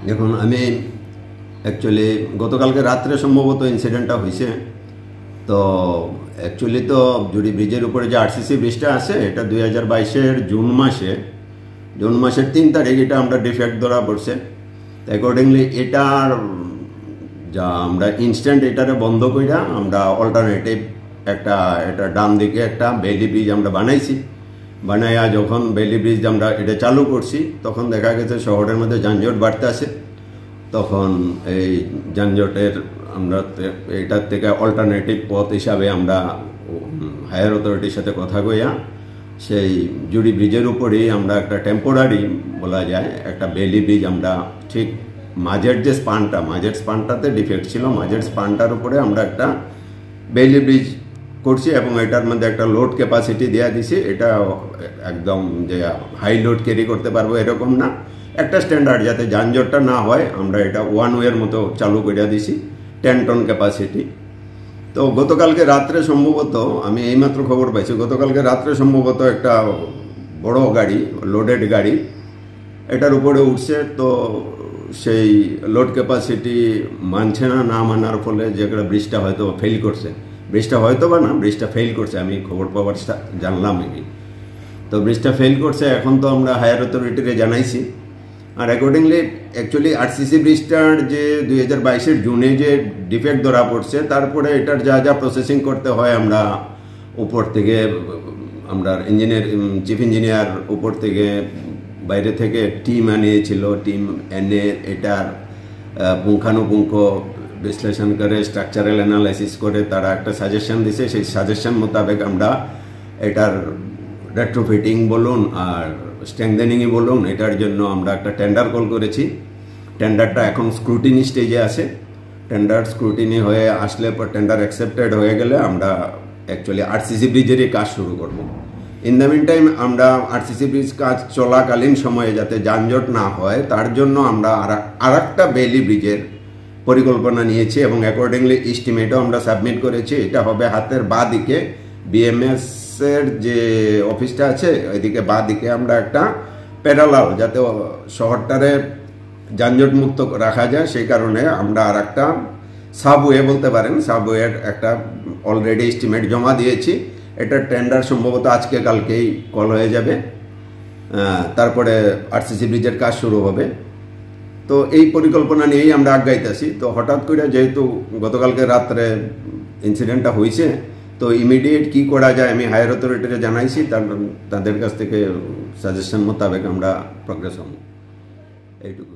দেখুন আমি অ্যাকচুয়ালি গতকালকে রাত্রে সম্ভবত ইনসিডেন্টটা হয়েছে। তো অ্যাকচুয়ালি তো জুড়ি ব্রিজের উপরে যে আরসিসি ব্রিজটা আছে এটা 2022-এর জুন মাসের 3 তারিখ এটা আমরা ডিফেক্ট ধরা পড়ছে। অ্যাকর্ডিংলি এটার যা আমরা ইনস্ট্যান্ট এটারে বন্ধ কইরা আমরা অল্টারনেটিভ এটা ডান দিকে একটা বেইলি ব্রিজ আমরা বানাইয়া যখন বেইলি ব্রিজ আমরা এটা চালু করছি তখন দেখা গেছে শহরের মধ্যে যানজট বাড়তে আসে। তখন এই যানজটের আমরা এটার থেকে অল্টারনেটিভ পথ হিসাবে আমরা হায়ার অথরিটির সাথে কথা কইয়া সেই জুড়ি ব্রিজের উপরেই আমরা একটা টেম্পোরারি বলা যায় একটা বেইলি ব্রিজ আমরা ঠিক মাঝের যে স্পানটাতে ডিফেক্ট ছিল, মাঝের স্পানটার উপরে আমরা একটা বেইলি ব্রিজ করছি এবং এটার মধ্যে একটা লোড ক্যাপাসিটি দেওয়া দিছি। এটা একদম যে হাই লোড ক্যারি করতে পারবো এরকম না, একটা স্ট্যান্ডার্ড যাতে যানজটটা না হয় আমরা এটা 1 ওয়ের মতো চালু করে দিছি 10 টন ক্যাপাসিটি। তো গতকালকে রাত্রে সম্ভবত আমি এইমাত্র খবর পাইছি, গতকালকে রাত্রে সম্ভবত একটা বড় গাড়ি লোডেড গাড়ি এটার উপরে উঠছে। তো সেই লোড ক্যাপাসিটি মানছে না মানার ফলে যে ব্রিজটা হয়তো ফেল করছে, ব্রিজটা ফেল করছে। আমি খবর পাওয়ার জানলাম নাকি। তো ব্রিজটা ফেল করছে, এখন তো আমরা হায়ার অথরিটিকে জানাইছি। আর অ্যাকর্ডিংলি অ্যাকচুয়ালি আরসিসি ব্রিজটার যে 2022-এর জুনে যে ডিফেক্ট ধরা পড়ছে তারপরে এটার যা প্রসেসিং করতে হয় আমরা উপর থেকে আমরা চিফ ইঞ্জিনিয়ার উপর থেকে বাইরে থেকে টিম আনিয়েছিল, টিম এনে এটার পুঙ্খানুপুঙ্খ বিশ্লেষণ করে স্ট্রাকচারাল অ্যানালাইসিস করে তারা একটা সাজেশন দিছে। সেই সাজেশন মোতাবেক আমরা এটার রেট্রোফিটিং বলুন আর স্ট্রেংথেনিংই বলুন এটার জন্য আমরা একটা টেন্ডার কল করেছি। টেন্ডারটা এখন স্ক্রুটিনি স্টেজে আছে। টেন্ডার স্ক্রুটিনি হয়ে আসলে পর টেন্ডার অ্যাকসেপ্টেড হয়ে গেলে আমরা অ্যাকচুয়ালি আরসিসি ব্রিজেরই কাজ শুরু করব। ইন দ্য মিন টাইম আমরা আরসিসি ব্রিজ কাজ চলাকালীন সময়ে যাতে যানজট না হয় তার জন্য আমরা আর একটা বেইলি ব্রিজের পরিকল্পনা নিয়েছি এবং অ্যাকর্ডিংলি এস্টিমেটও আমরা সাবমিট করেছি। এটা হবে হাতের বাঁ দিকে বিএমএস এর যে অফিসটা আছে ওইদিকে বাঁ দিকে আমরা একটা প্যারালাল যাতে শহরটারে যানজট মুক্ত রাখা যায় সেই কারণে আমরা আর একটা সাবওয়ে বলতে পারেন, সাবওয়ের একটা অলরেডি এস্টিমেট জমা দিয়েছি। এটা টেন্ডার সম্ভবত আজকে কালকেই কল হয়ে যাবে, তারপরে আরসিসি ব্রিজের কাজ শুরু হবে। তো এই পরিকল্পনা নিয়েই আমরা আগাইতেছি। তো হঠাৎ করে যেহেতু গতকালকে রাত্রে ইনসিডেন্টটা হয়েছে তো ইমিডিয়েট কি করা যায় আমি হায়ার অথরিটিকে জানাইছি, তাদের কাছ থেকে সাজেশন মোতাবেক আমরা প্রগ্রেস হব। এইটুকু।